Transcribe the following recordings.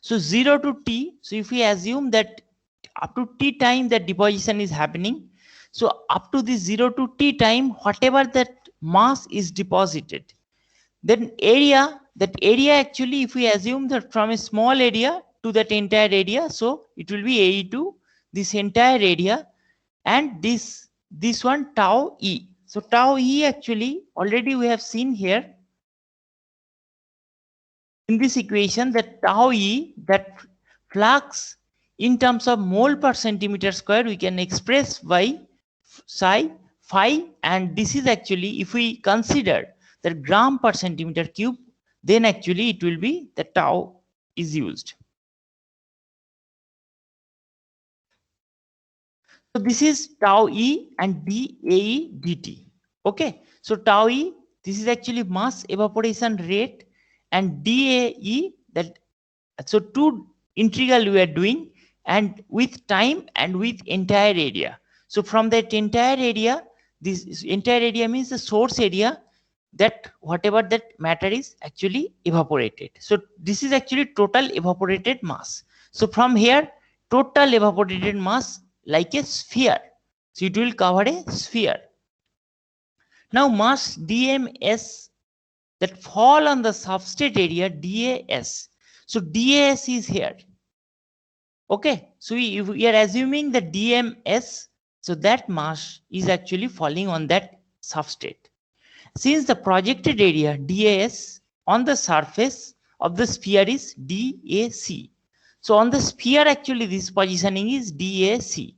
So 0 to T, so if we assume that up to T time that deposition is happening, so up to this 0 to T time, whatever that mass is deposited, then that area actually, if we assume that from a small area to that entire area, so it will be AE to this entire area, and this one tau E. So tau E actually already we have seen here in this equation that tau E, that flux in terms of mole per centimeter square, we can express by psi phi, and this is actually, if we consider the gram per centimeter cube, then actually it will be the tau is used. So this is tau E and dAE dt. Okay, so tau E, this is actually mass evaporation rate, and dAE, that, so two integral we are doing, and with time and with entire area. So from that entire area, this entire area means the source area, that whatever that matter is actually evaporated. So this is actually total evaporated mass. So from here, total evaporated mass like a sphere. So it will cover a sphere. Now mass dms that fall on the substrate area DAS. So DAS is here. Okay, so if we are assuming the DMS, so that mass is actually falling on that substrate. Since the projected area DAS on the surface of the sphere is DAC. So on the sphere actually this positioning is DAC.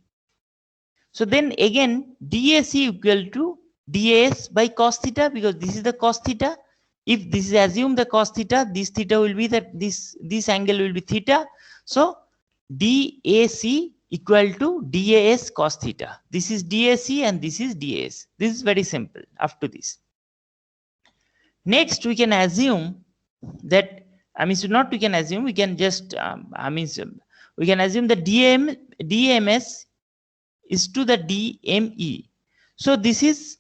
So then again DAC equal to DAS by cos theta, because this is the cos theta. If this is assume the cos theta, this theta will be that this angle will be theta. So DAC equal to DAS cos theta. This is DAC and this is DAS. This is very simple up to this. Next, we can assume that, not we can assume, we can just, we can assume that DMS is to the DME. So this is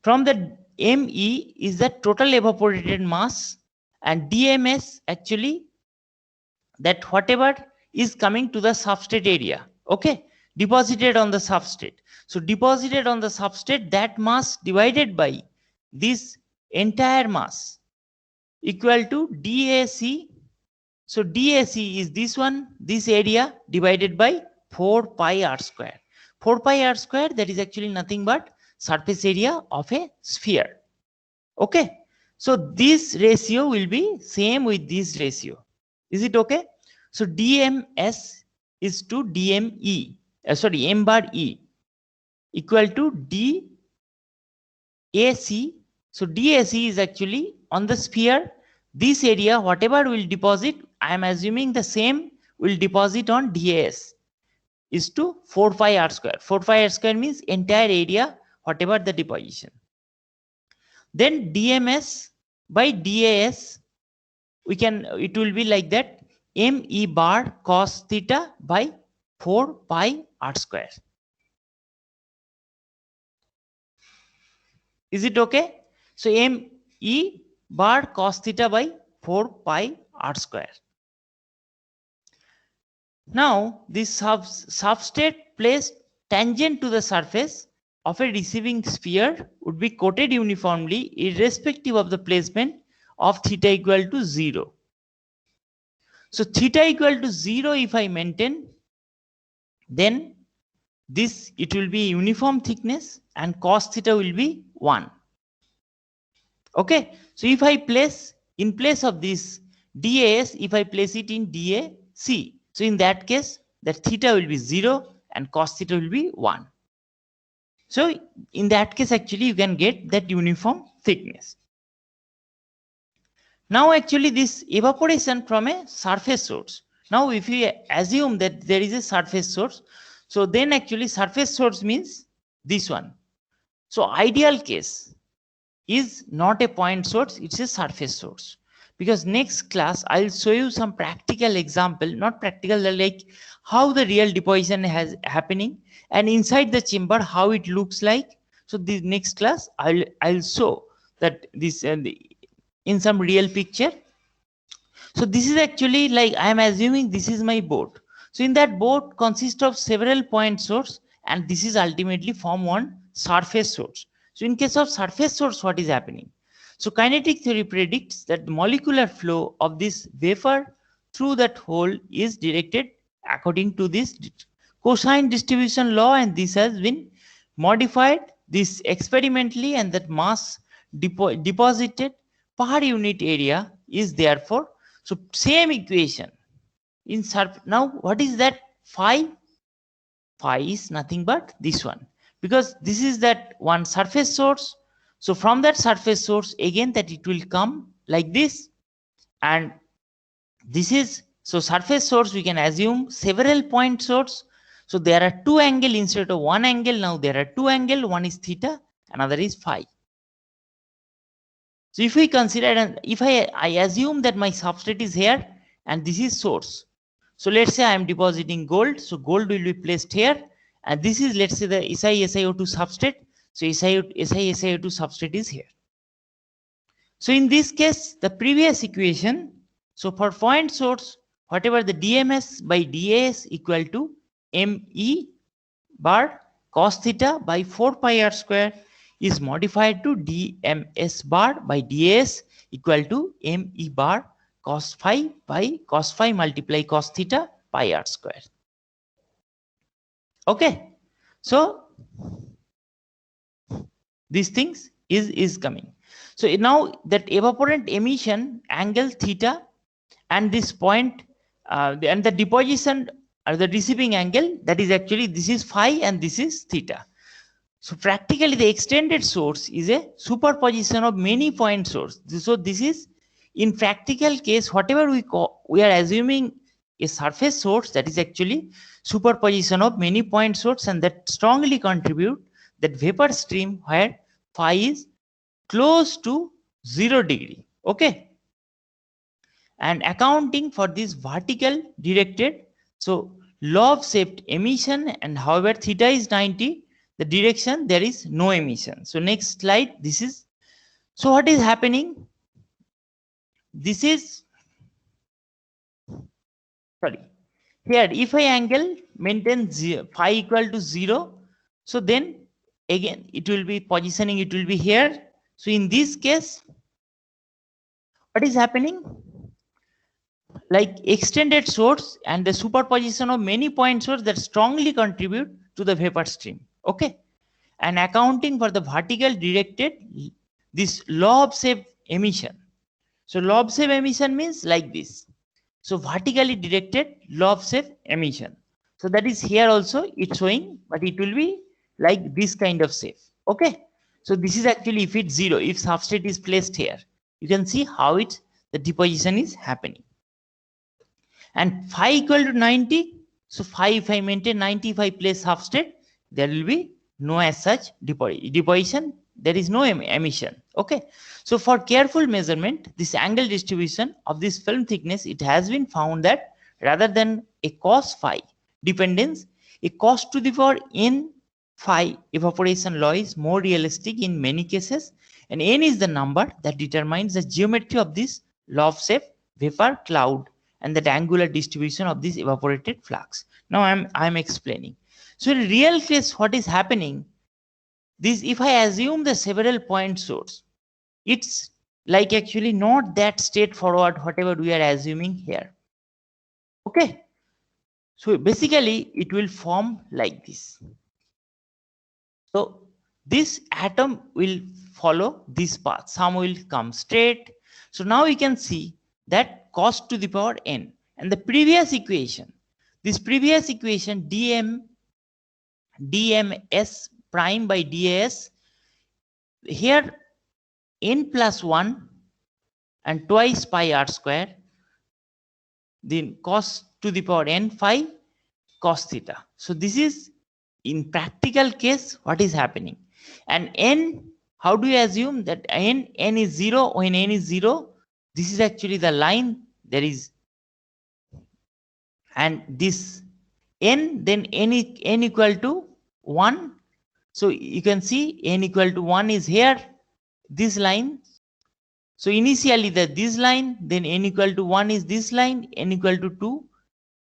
from the ME is the total evaporated mass, and DMS actually that whatever is coming to the substrate area, okay, deposited on the substrate. So deposited on the substrate, that mass divided by this entire mass equal to DAC. So DAC is this one, this area divided by 4 pi r square. 4 pi r square, that is actually nothing but surface area of a sphere. Okay, so this ratio will be same with this ratio. Is it okay? So DMS is to DME, M bar E equal to DAC. So DAC is actually on the sphere, this area whatever will deposit, I am assuming the same will deposit on DAS is to 4 pi r square. 4 pi r square means entire area whatever the deposition. Then DMS by DAS, it will be like that, ME bar cos theta by 4 pi r square. Is it okay? So ME bar cos theta by 4 pi r square. Now this substrate placed tangent to the surface of a receiving sphere would be coated uniformly irrespective of the placement of theta equal to 0. So theta equal to 0 if I maintain, then this, it will be uniform thickness and cos theta will be 1. Okay, so if I place in place of this DAS, if I place it in DAC, so in that case that theta will be 0 and cos theta will be 1. So in that case actually you can get that uniform thickness. Now actually this evaporation from a surface source. Now if we assume that there is a surface source, so then actually surface source means this one. So ideal case is not a point source, it's a surface source. Because next class I'll show you some practical example, not practical, like how the real deposition has happening and inside the chamber how it looks like. So the next class I'll show that this in some real picture. So this is actually like I am assuming this is my board. So in that board consists of several point source, and this is ultimately form one surface source. So in case of surface source, what is happening? So kinetic theory predicts that the molecular flow of this vapor through that hole is directed according to this cosine distribution law, and this has been modified this experimentally, and that mass deposited per unit area is therefore, so same equation in now what is that phi? Phi is nothing but this one, because this is that one surface source. So from that surface source again that it will come like this, and this is, so surface source we can assume several point source. So there are two angle instead of one angle. Now there are two angle, one is theta, another is phi. So if we consider, and if I assume that my substrate is here and this is source. So let's say I am depositing gold. So gold will be placed here, and this is, let's say, the SiSiO2 substrate. So SiSiO2 substrate is here. So in this case, the previous equation, so for point source, whatever the dms by das equal to me bar cos theta by 4 pi r square is modified to dms bar by das equal to me bar cos phi by cos phi multiply cos theta pi r square. Okay, so these things is coming. So now that evaporant emission angle theta and this point and the deposition or the receiving angle, that is actually, this is phi and this is theta. So practically the extended source is a superposition of many point source. So this is, in practical case, whatever we are assuming a surface source, that is actually superposition of many point source, and that strongly contribute that vapor stream where phi is close to 0 degree. Okay, and accounting for this vertical directed, so lobe shaped emission, and however theta is 90, the direction there is no emission. So next slide, this is, so what is happening, this is, sorry, here if I angle maintain phi equal to 0, so then again it will be positioning, it will be here. So in this case, what is happening, like extended source and the superposition of many point source that strongly contribute to the vapor stream. Okay, and accounting for the vertical directed this lobe shape emission. So lobe shape emission means like this. So vertically directed lobe shape emission. So that is here also it's showing, but it will be like this kind of shape. Okay, so this is actually if it's 0, if substrate is placed here, you can see how it the deposition is happening. And phi equal to 90, so phi, if I maintain 90, if I place substrate, there will be no as such deposition, there is no emission. Okay, so for careful measurement, this angle distribution of this film thickness, it has been found that rather than a cos phi dependence, a cos to the power n phi evaporation law is more realistic in many cases, and n is the number that determines the geometry of this lobe shape vapor cloud and that angular distribution of this evaporated flux. Now I'm explaining. So in real case, what is happening, this, if I assume the several point source, it's like actually not that straightforward whatever we are assuming here. Okay, so basically it will form like this. So this atom will follow this path, some will come straight. So now we can see that cos to the power n, and the previous equation, this previous equation dms prime by das, here n plus 1 and twice pi r square, then cos to the power n phi cos theta. So this is in practical case what is happening. And n, how do you assume that n is 0? When n is 0, this is actually the line there is, and this n, then n equal to 1. So you can see n equal to 1 is here, this line. So initially this line, then n equal to 1 is this line, n equal to 2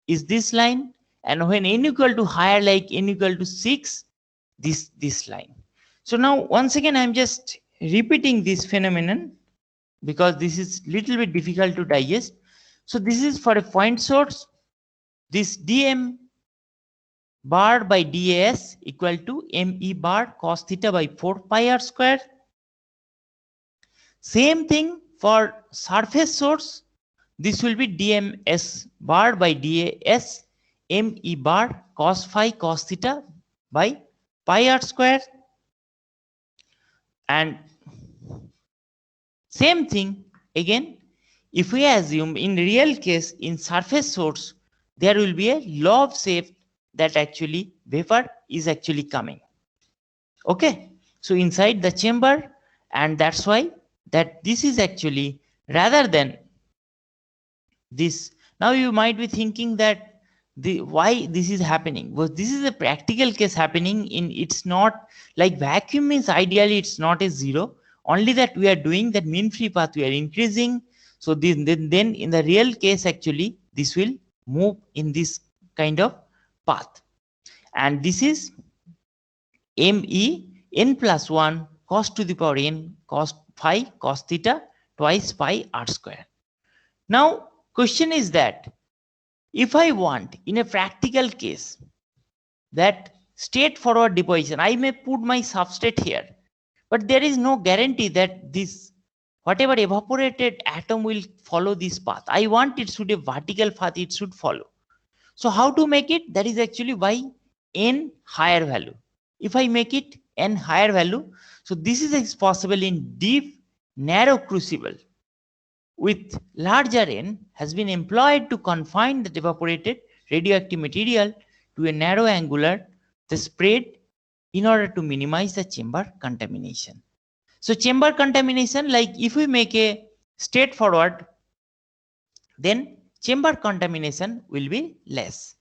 is this line, and when n equal to higher, like n equal to 6, this line. So now once again I'm just repeating this phenomenon because this is little bit difficult to digest. So this is for a point source. This dm bar by das equal to me bar cos theta by 4 pi r square. Same thing for surface source. This will be dms bar by das me bar cos phi cos theta by pi r square. And same thing again, if we assume in real case in surface source, there will be a law of shape that actually vapor is actually coming. Okay, so inside the chamber, and that's why that this is actually rather than this. Now you might be thinking that why this is happening. Well, this is a practical case happening in, it's not like vacuum means ideally it's not a zero, only that we are doing that mean free path we are increasing. So then in the real case actually this will move in this kind of path, and this is me n plus 1 cos to the power n cos phi cos theta twice pi r square. Now question is that if I want in a practical case that straightforward deposition, I may put my substrate here, but there is no guarantee that this whatever evaporated atom will follow this path. I want it should a vertical path, it should follow. So how to make it? That is actually by n higher value. If I make it n higher value, so this is possible in deep narrow crucible with larger n has been employed to confine the evaporated radioactive material to a narrow angular the spread in order to minimize the chamber contamination. So chamber contamination, like if we make a straightforward, then chamber contamination will be less.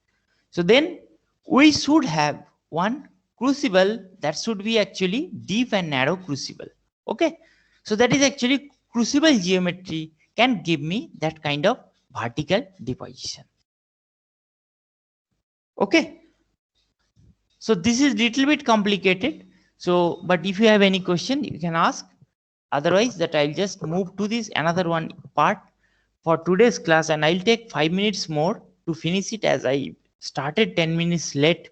So then we should have one crucible that should be actually deep and narrow crucible. Okay, so that is actually crucible geometry can give me that kind of vertical deposition. Okay, so this is little bit complicated. So, but if you have any question, you can ask. Otherwise, that I'll just move to this another one part for today's class, and I'll take 5 minutes more to finish it as I started 10 minutes late.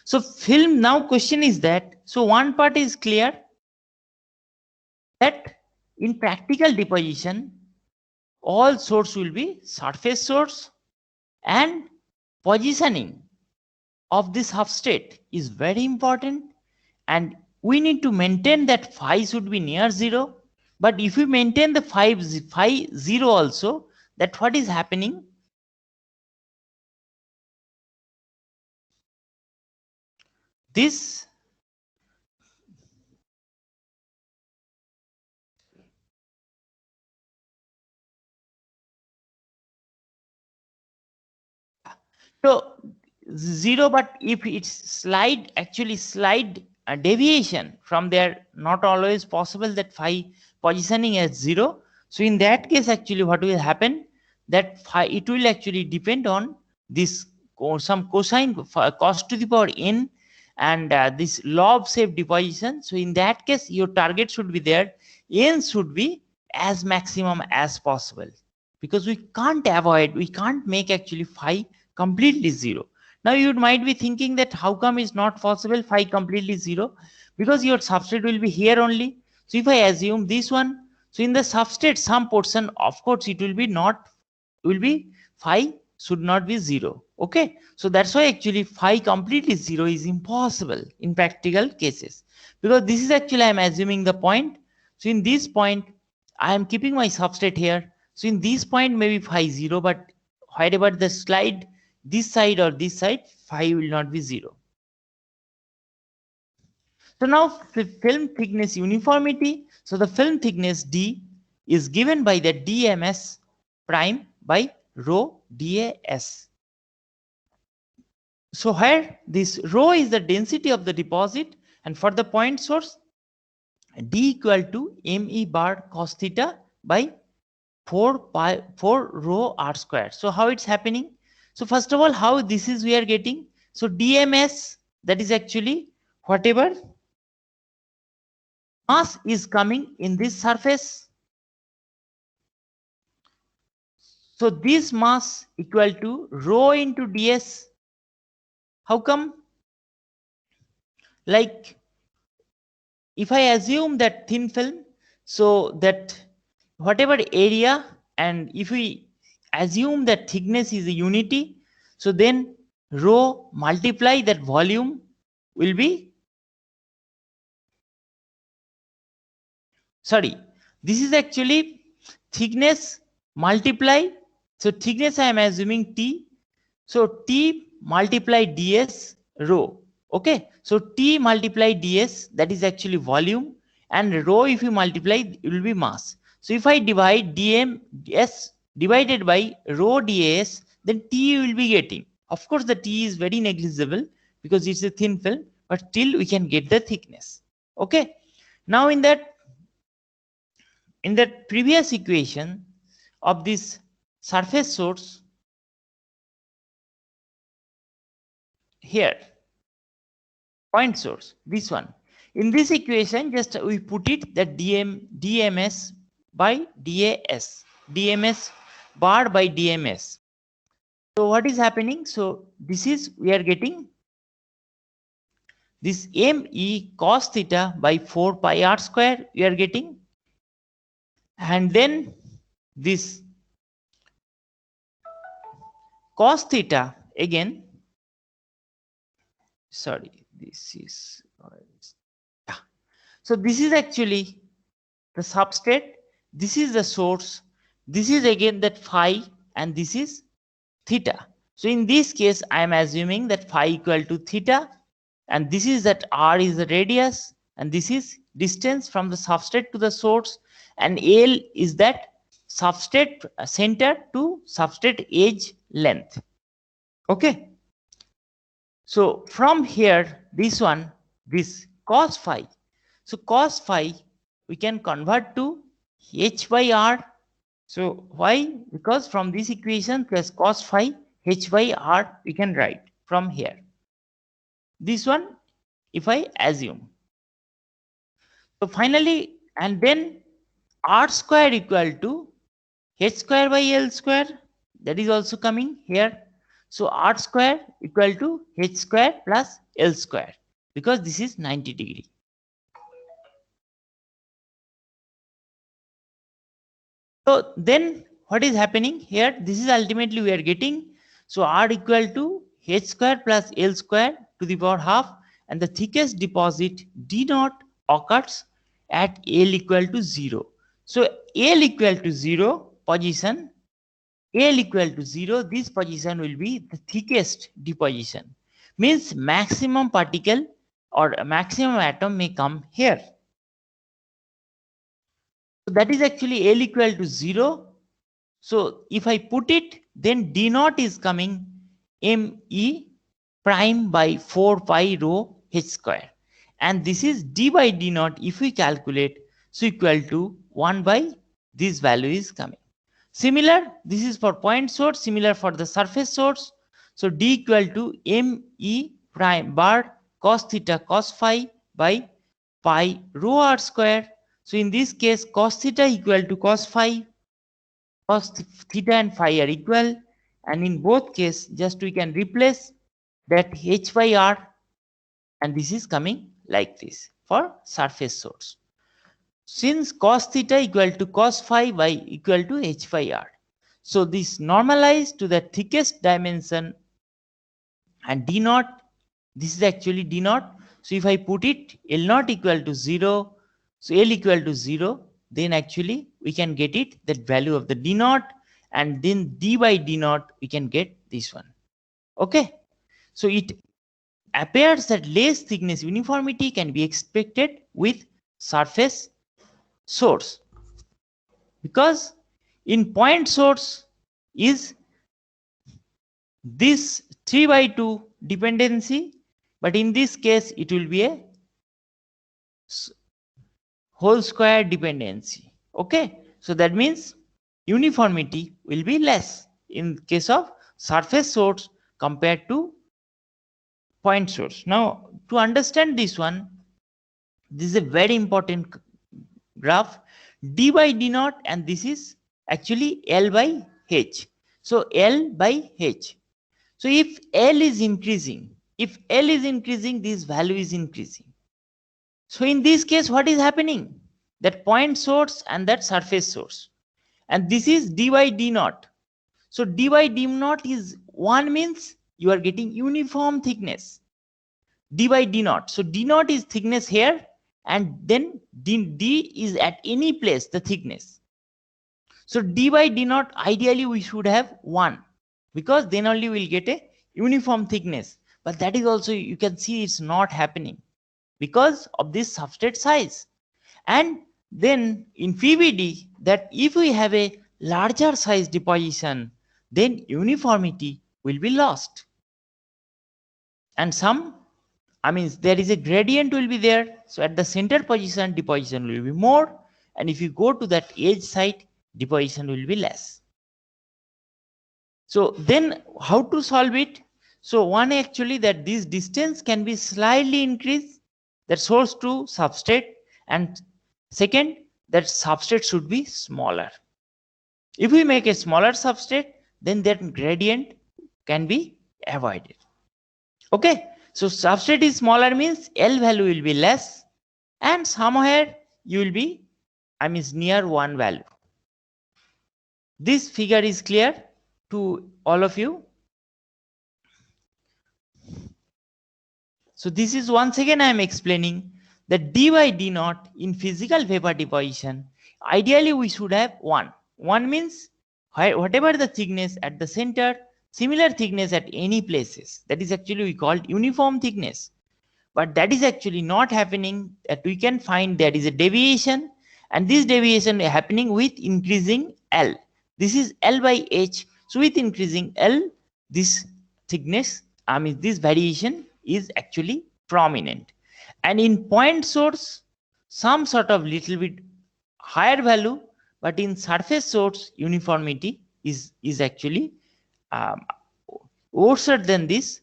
So film now question is that, so one part is clear that in practical deposition, all source will be surface source, and positioning of this substrate is very important, and we need to maintain that phi should be near 0. But if we maintain the phi 0 also, that what is happening? This so 0, but if it's slide actually slide deviation from there, not always possible that phi positioning as 0. So in that case actually what will happen, that phi it will actually depend on this some cosine cos to the power n, and this law of shape deposition. So in that case your target should be there, n should be as maximum as possible, because we can't avoid, we can't make actually phi completely 0. Now you might be thinking that how come is not possible phi completely 0? Because your substrate will be here only. So if I assume this one, so in the substrate some portion, of course it will be not, will be phi should not be 0. Okay, so that's why actually phi completely 0 is impossible in practical cases, because this is actually I am assuming the point. So in this point I am keeping my substrate here. So in this point maybe phi 0, but wherever the slide this side or this side, phi will not be 0. So now film thickness uniformity. So the film thickness D is given by the dms prime by rho das. So where this rho is the density of the deposit, and for the point source D equal to me bar cos theta by 4 rho r square. So how it's happening? So first of all, how this is we are getting? So DMS, that is actually whatever mass is coming in this surface. So this mass equal to rho into ds. How come? Like if I assume that thin film, so that whatever area, and if we assume that thickness is a unity, so then rho multiply that volume will be, sorry, this is actually thickness multiply, so thickness I am assuming T, so T multiply ds rho. Okay, so T multiply ds, that is actually volume, and rho if you multiply it will be mass. So if I divide dm s divided by rho das, then T will be getting, of course the T is very negligible because it's a thin film, but still we can get the thickness. Okay, now in that previous equation of this surface source here, point source, this one, in this equation just we put it that dms by dms bar by dms. So what is happening? So this is we are getting this me cos theta by 4 pi r square we are getting, and then this cos theta again, sorry, this is yeah. So this is actually the substrate, this is the source, this is again that phi, and this is theta. So in this case I am assuming that phi equal to theta, and this is that r is the radius, and this is distance from the substrate to the source, and L is that substrate center to substrate edge length. Okay, so from here this one, this cos phi, so cos phi we can convert to h by r. So why? Because from this equation plus cos phi h by r we can write from here. This one if I assume. So finally, and then r square equal to h square by l square, that is also coming here. So r square equal to h square plus l square, because this is 90 degree. So then what is happening here? This is ultimately we are getting. So r equal to h square plus l square to the power half, and the thickest deposit d naught occurs at l equal to 0. So l equal to 0 position, l equal to 0, this position will be the thickest deposition. Means maximum particle or maximum atom may come here. So that is actually L equal to 0. So if I put it, then D naught is coming ME prime by 4 pi rho H square. And this is D by D naught if we calculate, so equal to 1 by this value is coming. Similar, this is for point source, similar for the surface source. So D equal to ME prime bar cos theta cos phi by pi rho r square. So in this case, cos theta equal to cos phi, cos theta and phi are equal, and in both cases just we can replace that h by r, and this is coming like this for surface source. Since cos theta equal to cos phi by equal to h by r, so this normalized to the thickest dimension, and d naught, this is actually d naught. So if I put it L naught equal to 0, so L equal to 0, then actually we can get it, that value of the d naught, and then d by d naught we can get this one. Okay, so it appears that less thickness uniformity can be expected with surface source, because in point source is this 3 by 2 dependency, but in this case it will be a whole square dependency. Okay, so that means uniformity will be less in case of surface source compared to point source. Now, to understand this one, this is a very important graph, d by d naught, and this is actually L by H. So L by H. So if L is increasing, this value is increasing. So in this case, what is happening? That point source and that surface source. And this is d by d naught. So d by d naught is 1, means you are getting uniform thickness. D by d naught. So d naught is thickness here, and then d is at any place the thickness. So d by d naught, ideally we should have 1, because then only we'll get a uniform thickness. But that is also, you can see it's not happening because of this substrate size. And then in PVD, that if we have a larger size deposition, then uniformity will be lost. And there is a gradient will be there. So at the center position, deposition will be more. And if you go to that edge side, deposition will be less. So then how to solve it? So one, actually, that this distance can be slightly increased, that source to substrate. And second, that substrate should be smaller. If we make a smaller substrate, then that gradient can be avoided. Okay, so substrate is smaller means L value will be less, and somewhere you will be, near 1 value. This figure is clear to all of you. So this is, once again I am explaining that d by d naught in physical vapor deposition, ideally we should have 1. 1 means whatever the thickness at the center, similar thickness at any places. That is actually we called uniform thickness. But that is actually not happening. That we can find there is a deviation, and this deviation is happening with increasing L. This is L by H. So with increasing L, this thickness, this variation is actually prominent. And in point source, some sort of little bit higher value, but in surface source, uniformity is actually worse than this,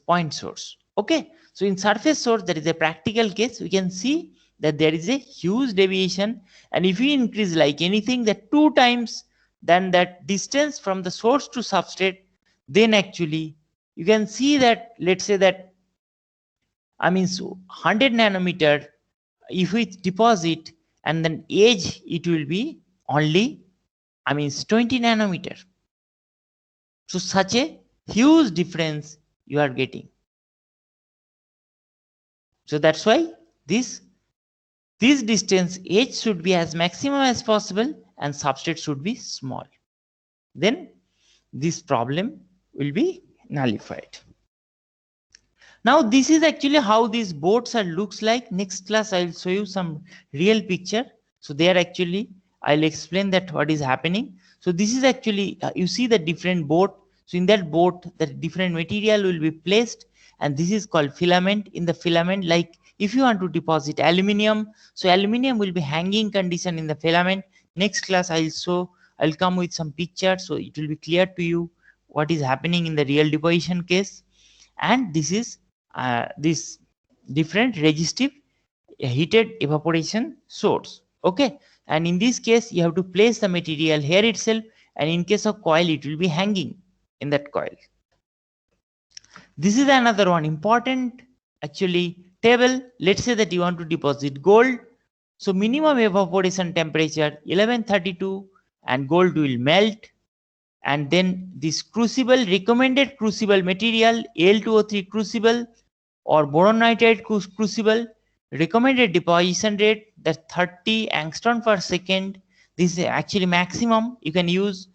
point source. Okay, so in surface source, there is a practical case. We can see that there is a huge deviation, and if we increase like anything that 2 times than that distance from the source to substrate, then actually you can see that, let's say that 100 nanometer, if we deposit and then edge, it will be only 20 nanometer. So such a huge difference you are getting. So that's why this distance edge should be as maximum as possible and substrate should be small. Then this problem will be nullified. Now this is actually how these boards are looks like. Next class I'll show you some real picture. So there actually I'll explain that what is happening. So this is actually you see the different board. So in that board, the different material will be placed, and this is called filament. In the filament, like if you want to deposit aluminium, so aluminium will be hanging condition in the filament. Next class I'll come with some pictures, so it will be clear to you what is happening in the real deposition case. And this is this different resistive heated evaporation source. Okay, and in this case you have to place the material here itself, and in case of coil it will be hanging in that coil. This is another one important actually table. Let's say that you want to deposit gold. So minimum evaporation temperature 1132, and gold will melt. And then this crucible, recommended crucible material, Al2O3 crucible or boron nitride crucible, recommended deposition rate, that 30 angstrom per second. This is actually maximum you can use.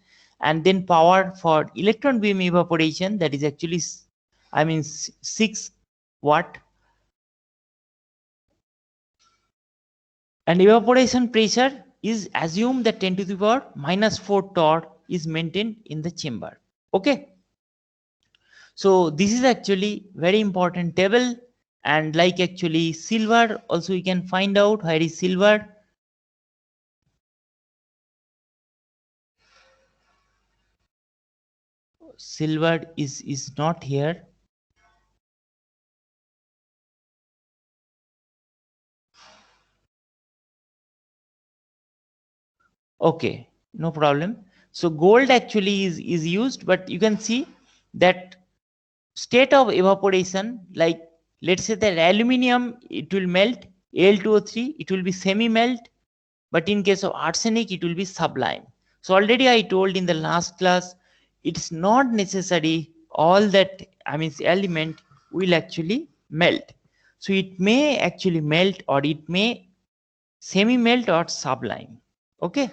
And then power for electron beam evaporation, that is actually 6 watt. And evaporation pressure is assumed that 10 to the power minus 4 torr is maintained in the chamber. Okay, so this is actually very important table. And like actually silver also, you can find out where is silver. silver is not here. Okay, no problem. So gold actually is used, but you can see that state of evaporation, like let's say that aluminium, it will melt, Al2O3, it will be semi melt, but in case of arsenic, it will be sublime. So already I told in the last class, it's not necessary all that, I mean, element will actually melt. So it may actually melt, or it may semi melt or sublime. Okay,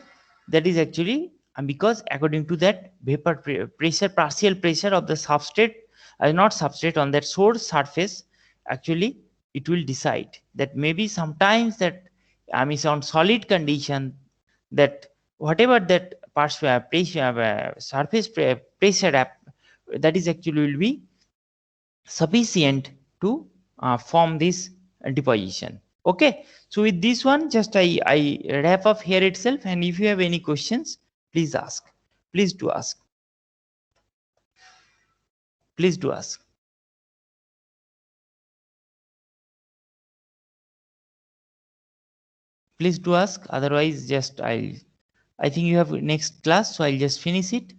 that is actually because according to that vapor pressure, partial pressure of the substrate, not substrate, on that source surface, actually it will decide that maybe sometimes that, I mean, on solid condition, that whatever that pressure, surface pressure that is actually will be sufficient to form this deposition. Okay, so with this one, just I wrap up here itself, and if you have any questions, please ask. Please do ask. Please do ask. Please do ask. Otherwise, just I think you have next class, so I'll just finish it.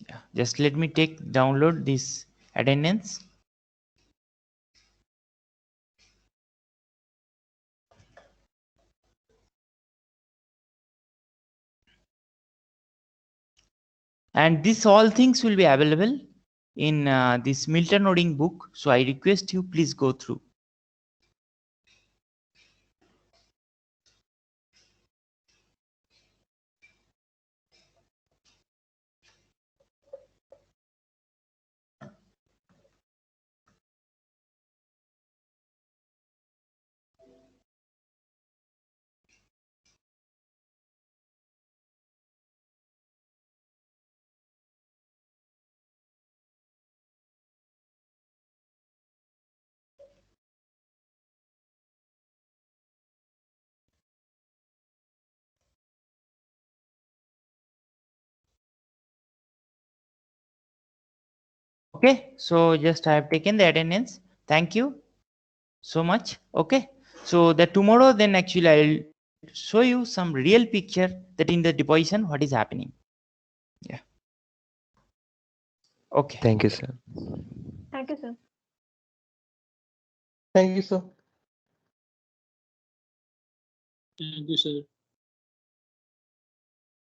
Yeah, just let me download this attendance. And this all things will be available in this Milton Oding book. So I request you, please go through. Okay, so just I have taken the attendance. Thank you so much. Okay, so that tomorrow then actually I'll show you some real picture that in the deposition what is happening. Yeah. Okay. Thank you, sir. Thank you, sir. Thank you, sir. Thank you, sir.